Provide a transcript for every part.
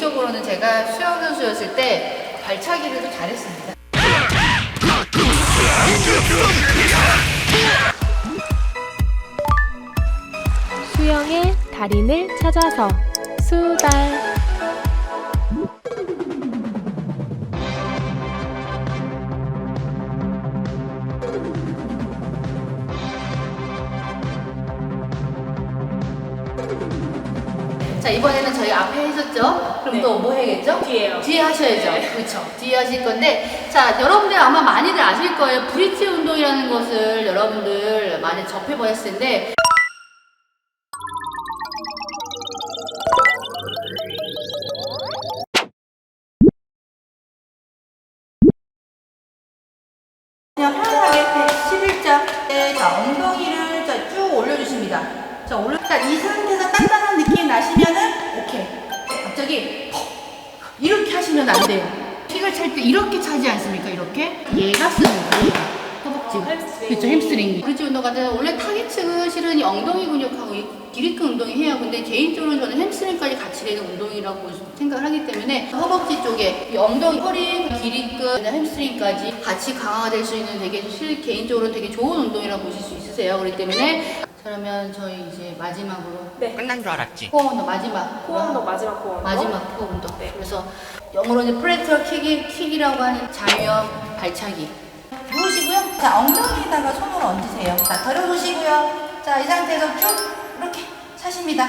개인적으로는 제가 수영 선수였을 때 발차기를 좀 잘했습니다. 수영의 달인을 찾아서 수달. 자, 이번에는 저희 앞에 해줬죠? 그럼 네. 또 뭐 해야겠죠? 뒤에요. 뒤에 하셔야죠. 네. 그렇죠. 뒤에 하실 건데, 자, 여러분들 아마 많이들 아실 거예요. 브릿지 운동이라는 것을 여러분들 많이 접해보셨을 텐데, 그냥 편안하게 11자. 네, 자, 엉덩이를 자, 쭉 올려주십니다. 자, 자, 이 상태에서 단단한 느낌 나시면은, 오케이. 갑자기, 이렇게 하시면 안 돼요. 킥을 찰 때 이렇게 차지 않습니까? 이렇게. 얘가 쓰는 거예요. 허벅지. 햄스트링. 그렇죠, 햄스트링. 브릿지 운동 같은 경우는 원래 타겟층은 실은 이 엉덩이 근육하고 이 기립근 운동이 해요. 근데 개인적으로 저는 햄스트링까지 같이 되는 운동이라고 생각을 하기 때문에 허벅지 쪽에 이 엉덩이, 허리, 기립근, 햄스트링까지 같이 강화가 될 수 있는 되게 개인적으로 되게 좋은 운동이라고 보실 수 있으세요. 그렇기 때문에 그러면 저희 이제 마지막으로 네. 끝난 줄 알았지. 코어 운동 마지막. 코어 운동 마지막 코어 운동. 마지막 코어 운동. 네. 그래서 영어로는 프레터 킥이라고 하는 장염 발차기. 누우시고요. 자, 엉덩이에다가 손을 얹으세요. 자, 들어보시고요. 자, 이 상태에서 쭉 이렇게 차십니다.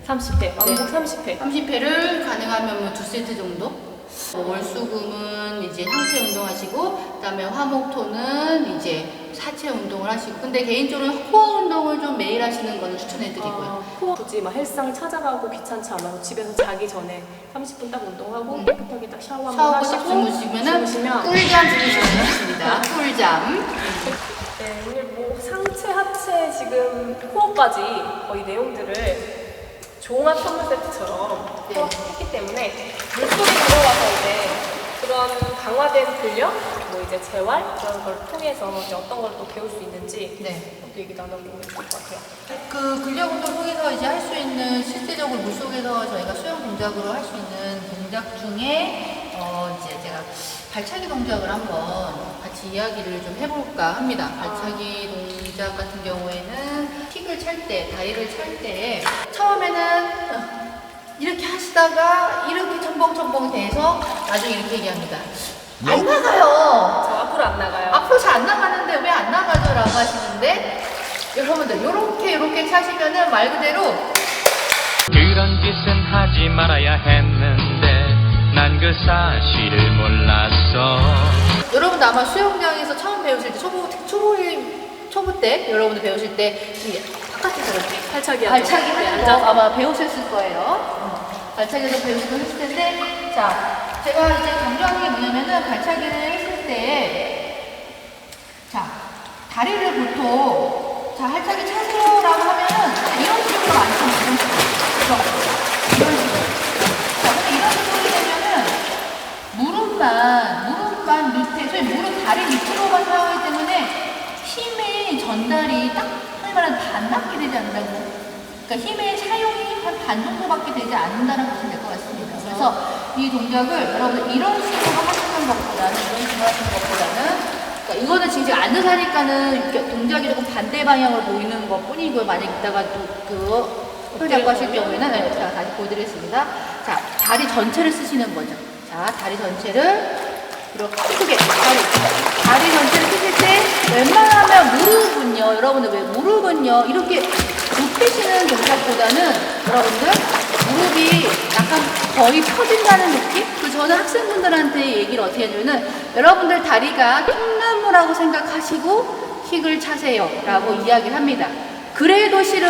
30회. 왕복 30회. 30회를 가능하면 뭐 2세트 정도. 월수금은 이제 상체 운동하시고, 그다음에 화목토는 이제 사체 운동을 하시고. 근데 개인적으로 코어 운동을 좀 매일 하시는 거는 추천해드리고요. 코어 굳이 막 헬스장 찾아가고 귀찮지 않아서 집에서 자기 전에 30분 딱 운동하고 깨끗하게 딱 샤워 한번 샤워하고 하시고 딱 주무시면은 주무시면 꿀잠 주무시면 되겠습니다. 꿀잠. 네, 오늘 뭐 상체, 하체, 지금 코어까지 거의 내용들을 종합 선물 세트처럼 네. 했기 때문에 물속에 들어가서 이제 그런 강화된 근력, 뭐 이제 재활 그런 걸 통해서 이제 어떤 걸 또 배울 수 있는지 네. 또 얘기 나눠보면 좋을 것 같아요. 그 근력 운동 통해서 이제 할 수 있는 실제적으로 물속에서 저희가 수영 동작으로 할 수 있는 동작 중에 이제 제가 발차기 동작을 한번 같이 이야기를 좀 해볼까 합니다. 발차기 동작 같은 경우에는 킥을 찰 때, 다리를 찰 때 처음에는 이렇게 하시다가 이렇게 첨벙첨벙 돼서 나중에 이렇게 얘기합니다. 안 나가요. 저 앞으로 안 나가요. 앞으로 잘 안 나가는데 왜 안 나가죠? 라고 하시는데 여러분들 요렇게 차시면은 말 그대로 그런 짓은 하지 말아야 했는데 난 그 사실을 몰랐어. 여러분들 아마 수영장에서 처음 배우실 때 초보 때 여러분들 배우실 때 이 바깥에서 이렇게 발차기 하죠. 발차기 네, 하는 거 앉아서. 아마 배우셨을 거예요. 발차기에서 배우시고 했을 텐데 자 제가 이제 강조하는 게 뭐냐면은 발차기를 했을 때 자 다리를 보통 자 발차기 차세요라고 하면은 이런 식으로 많이 칩니다. 이런 식으로. 자 근데 이런 식으로 되면은 무릎만 밑에 저희 무릎 다리 밑으로만 사용하기 때문에 힘의 전달이 딱 소위 말하는 반밖에 되지 않는다고. 그러니까 힘의 사용이 한 반 정도밖에 되지 않는다는 것이 될 것 같습니다. 그래서 이 동작을 여러분들 이런 식으로 하시는 것보다는 이런 식으로 하시는 것보다는 그러니까 이거는 지금 제가 앉아서 하니까는 이렇게 동작이 조금 반대 방향으로 보이는 것 뿐이고요. 만약 이따가 또 흡자고 하실 경우에는 네, 제가 다시 보여드리겠습니다. 자, 다리 전체를 쓰시는 거죠. 자, 다리 전체를 이렇게 크게 다리 전체를 쓰실 때 웬만하면 무릎은요. 여러분들 왜 무릎은요. 이렇게 눕히시는 동작보다는 여러분들 무릎이 약간 거의 펴진다는 느낌? 그래서 저는 학생분들한테 얘기를 어떻게 하냐면은 여러분들 다리가 통나무라고 생각하시고 킥을 차세요 라고 이야기를 합니다. 그래도 실은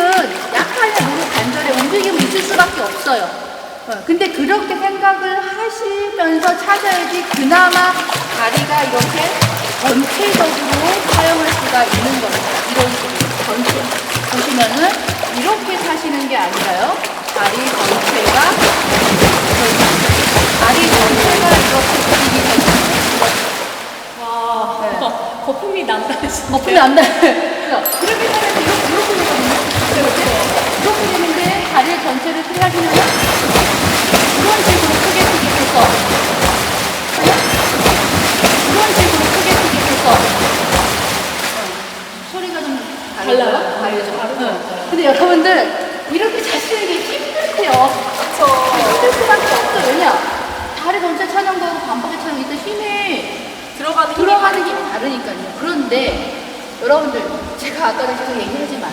약간의 무릎 관절에 움직임이 있을 수밖에 없어요. 근데 그렇게 생각을 하시면서 차셔야지 그나마 다리가 이렇게 전체적으로 사용할 수가 있는 겁니다. 이런 식으로 전체 보시면은 이렇게 차시는 게 아니라요. 다리 전체가 이렇게 움직이 되는 와, 네. 거품이 난다. 거품이 안 나요. 그렇게 되면 이렇게 되거든요. 이렇게 되는데 다리 전체를 생각하시면 이런 식으로 크게 반복해서 차는 거하고 반복해서 차는 거 일단 힘이 들어가는 힘이 다르니까요. 그런데 여러분들 제가 아까도 계속 얘기하지만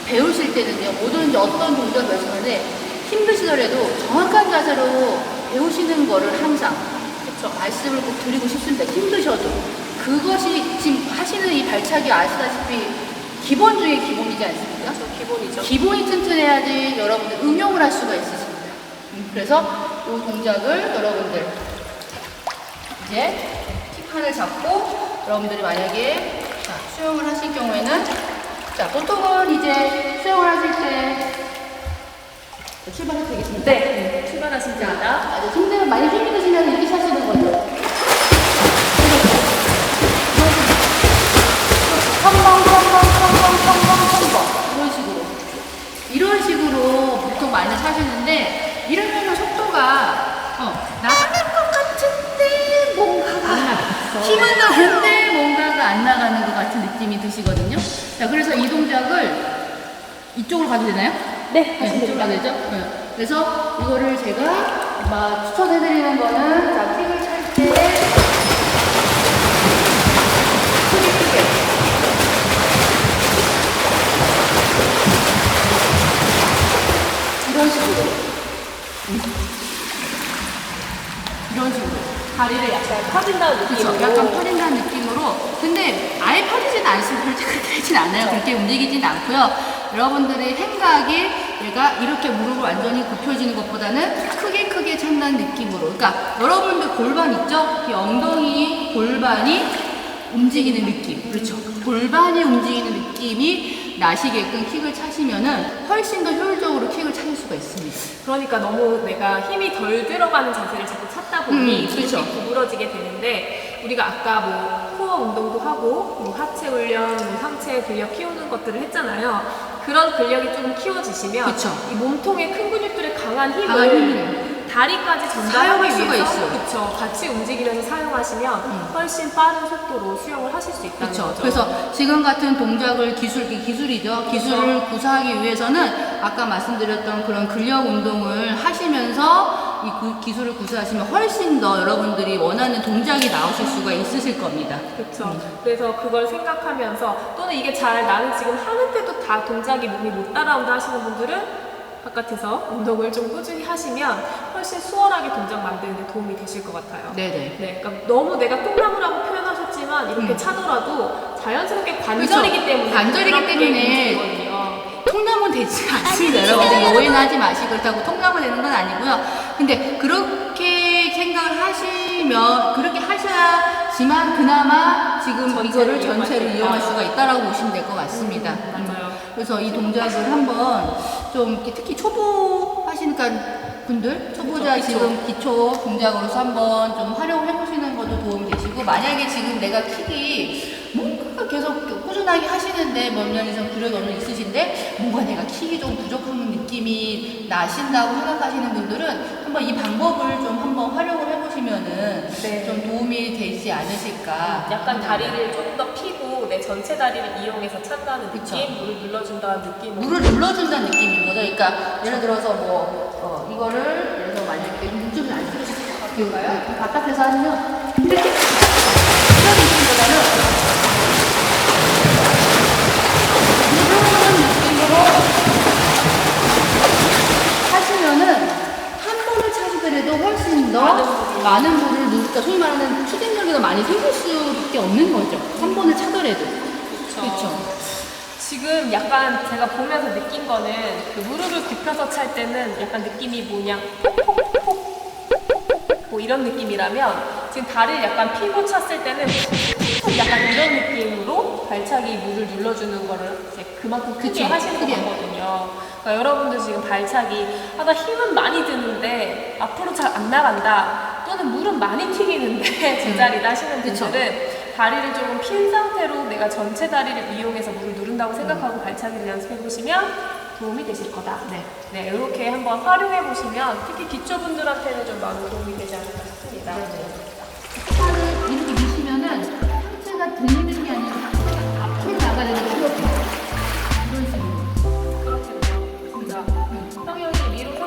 배우실 때는요, 뭐든지 어떤 동작을 배우실 때 힘드시더라도 정확한 자세로 배우시는 거를 항상 말씀을 꼭 드리고 싶습니다. 힘드셔도 그것이 지금 하시는 이 발차기 아시다시피 기본 중에 기본이지 않습니까? 기본이죠. 기본이 튼튼해야지 여러분들 응용을 할 수가 있으십니다. 그래서 이 동작을 여러분들 이제 킥판을 잡고 여러분들이 만약에 자, 수영을 하실 경우에는 자, 보통은 이제 수영을 하실 때 출발해도 되겠습니다. 네, 출발하십니다. 아주 많이 힘이 드시면 이렇게 하시는 거죠. 이런 식으로 보통 많이 사시는데 이러면 속도가 나가는 것 같은데 뭔가가 힘은 나는데 뭔가가 안 나가는 것 같은 느낌이 드시거든요. 자, 그래서 이 동작을 이쪽으로 가도 되나요? 네, 이쪽으로 가도 되죠? 네. 그래서 이거를 제가 추천해드리는 거는 자, 킥을 찰 때 크게 이런 식으로 다리를 약간 펴진다는 느낌으로. 그렇죠. 약간 펴진다는 느낌으로. 근데 아예 펴지진 않으시면 그렇게 되진 않아요. 그렇게 움직이진 않고요. 여러분들의 생각이 얘가 이렇게 무릎을 완전히 굽혀지는 것보다는 크게 찬다는 느낌으로. 그러니까 여러분들 골반 있죠? 이 엉덩이 골반이 움직이는 느낌. 그렇죠. 골반이 움직이는 느낌이 나시게끔 킥을 차시면은 훨씬 더 효율적으로 킥을 차실 수가 있습니다. 그러니까 너무 내가 힘이 덜 들어가는 자세를 자꾸 찾다 보니 그렇죠. 구부러지게 되는데, 우리가 아까 뭐 코어 운동도 하고 뭐 하체 훈련, 뭐 상체 근력 키우는 것들을 했잖아요. 그런 근력이 좀 키워지시면 그쵸. 이 몸통의 큰 근육들의 강한 힘을 강한 힘을 다리까지 사용할 전달하기 수가 위해서 있어요. 그쵸, 같이 움직이면서 사용하시면 훨씬 빠른 속도로 수영을 하실 수 있다는 그렇죠. 거죠. 그래서 지금 같은 동작을 기술이죠. 기술을 구사하기 위해서는 아까 말씀드렸던 그런 근력 운동을 하시면서 이 기술을 구사하시면 훨씬 더 여러분들이 원하는 동작이 나오실 수가 있으실 겁니다. 그렇죠. 그래서 그걸 생각하면서, 또는 이게 잘 나는 지금 하는데도 다 동작이 몸이 못 따라온다 하시는 분들은 바깥에서 운동을 좀 꾸준히 하시면 훨씬 수월하게 동작 만드는 데 도움이 되실 것 같아요. 네네. 네, 그러니까 너무 내가 똥나무라고 표현하셨지만 이렇게 차더라도 자연스럽게 관절이기 그렇죠. 때문에 관절이기 그렇게 때문에 움직이거든요. 통나무 되지 않습니다. 여러분들 오해는 하지 마시고 그렇다고 통나무 되는 건 아니고요. 근데 그렇게 생각을 하시면 그렇게 하셔야지만 그나마 지금 이거를 전체를 이용할 수가 있다라고 보시면 될 것 같습니다. 맞아요. 그래서 이 동작을 한번 좀 이렇게 특히 초보 하시니까 분들, 초보자 그쵸, 지금 기초 동작으로서 한번 좀 활용해 보시는 것도 도움이 되시고, 만약에 지금 내가 킥이 뭔가 계속 꾸준하게 하시는데 몇 년 이상 구력이 어느 있으신데 뭔가 내가 킥이 좀 부족한 느낌이 나신다고 생각하시는 분들은 한번 이 방법을 좀 한번 활용을 해보시면은 네. 좀 도움이 되지 않으실까. 약간 다리를 조금 더 펴고 내 전체 다리를 이용해서 찬다는 그쵸. 느낌, 물을 눌러준다는 느낌으로. 물을 눌러준다는 느낌인 거죠. 그러니까 예를 들어서 이거를 예를 들어서 만약에 이쪽에 안 쓰실 것 같아요. 바깥에서 하면 이렇게 이런 느낌보다는 이런 느낌으로 하시면은 한 번을 차시더라도 훨씬 더 많은 물을 그러니까 소위 말하는 추진력이 더 많이 생길 수밖에 없는 거죠. 한 번을 차더라도. 그렇죠. 지금 약간 제가 보면서 느낀 거는 그 무릎을 굽혀서 찰 때는 약간 느낌이 뭐냐 뭐 이런 느낌이라면, 지금 다리를 약간 피고 찼을 때는 약간 이런 느낌으로 발차기 물을 눌러주는 거를 이제 그만큼 크게 그쵸, 하시는 크게. 거거든요. 그러니까 여러분들 지금 발차기 하다 힘은 많이 드는데 앞으로 잘 안 나간다, 또는 물은 많이 튀기는데 제자리다 하시는 그쵸. 분들은 다리를 조금 핀 상태로 내가 전체 다리를 이용해서 물을 누른다고 생각하고 발차기를 연습해 보시면 도움이 되실 거다. 네, 이렇게 한번 활용해 보시면 특히 기초분들한테는 좀 많은 도움이 되지 않을까 싶습니다.